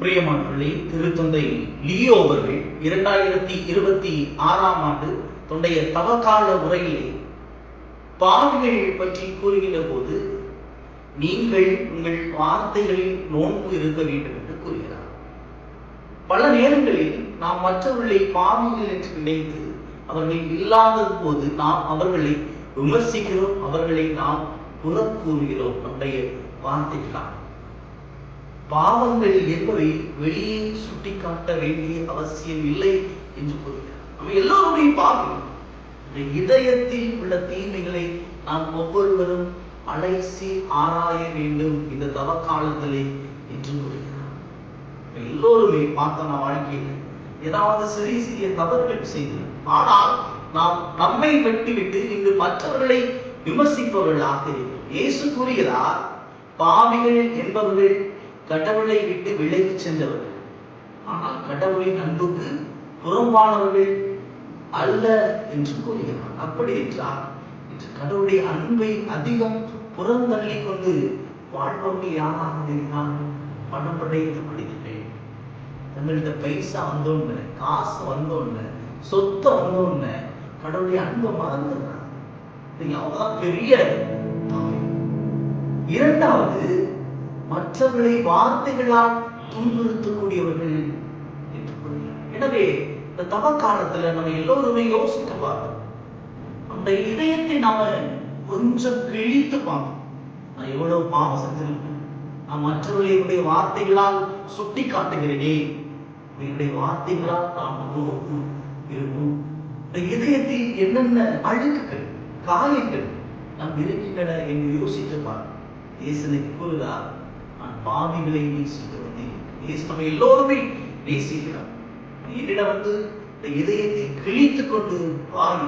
பிரியமானவர்களே, திருத்தந்தை லியோ அவர்கள் 2026 ஆண்டு தன்னுடைய தவக்கால உரையிலே பாவிகள் பற்றி கூறுகிற போது நீங்கள் உங்கள் வார்த்தைகளில் நோன்பு இருக்க வேண்டும் என்று கூறுகிறார். பல நேரங்களில் நாம் மற்றவர்களை பாவிகள் என்று நினைத்து அவர்கள் இல்லாத போது நாம் அவர்களை விமர்சிக்கிறோம், அவர்களை நாம் புறக்கூறுகிறோம். நம்முடைய வார்த்தைகளால் பாவங்கள் என்பதை வெளியே சுட்டிக்காட்ட வேண்டிய அவசியம் இல்லை என்று கூறுகிறார். நம்ம எல்லோருமே பாவம். இதயத்தில் உள்ள தீமைகளை நாம் ஒவ்வொருவரும் அலைசி ஆராய வேண்டும் இந்த தவக்காலத்திலே என்று கூறுகிறார். எல்லோருமே பார்த்தன வாழ்க்கையில் ஏதாவது சிறிய சிறிய தவறுகள் செய்து, ஆனால் நாம் நம்மை வெட்டிவிட்டு இங்கு மற்றவர்களை விமர்சிப்பவர்களாக இருக்கிறோம். இயேசு கூறுகிறார், பாவிகள் என்பவர்கள் கடவுளை விட்டு விலகி சென்றவர்கள், ஆனால் கடவுளின் அன்புக்கு புறம்பானவர்கள் அல்ல என்று கூறுகிறார். அப்படி என்றால் இன்று கடவுளுடைய அன்பை அதிகம் புறந்தள்ளி கொண்டு வாழ்பவர்கள் யாராக இருக்கிறார்கள்? பணம் படைக்கப்படுகிறீர்கள், தங்கள்கிட்ட பைசா வந்தோன்னு, காசு வந்தோன்னு, சொத்து வந்தோன்னு கடவுளுடைய அன்பை மறந்துடுறாங்க. அவங்கதான் பெரிய. இரண்டாவது, மற்றவர்களை வார்த்தைகளால் துன்புறுத்தக்கூடியவர்கள் என்று கூறுகிறார். எனவே இந்த தவ காலத்துல நம்ம எல்லோருமே யோசிக்க பார்க்கணும். அந்த இதயத்தை நாம கொஞ்சம் கிழித்து பார்க்கணும். நான் எவ்வளவு பாவம் செஞ்சிருக்கேன், நான் மற்றவர்களுடைய வார்த்தைகளால் சுட்டி காட்டுகிறேனே, என்னுடைய வார்த்தைகளால் நாம் இருக்கும். இந்த இதயத்தில் என்னென்ன அழுக்குகள், காயங்கள் நாம் இருக்கின்றன என்று யோசித்து பார்க்கணும். இயேசுனுக்கு கூறுகிறார், நான் பாவிகளை நேசிக்கிறேன். இயேசு நம்ம எல்லோருமே நேசிக்கிறார். என்னிடம் இந்த இதயத்தை கிழித்துக் கொண்டு பாவி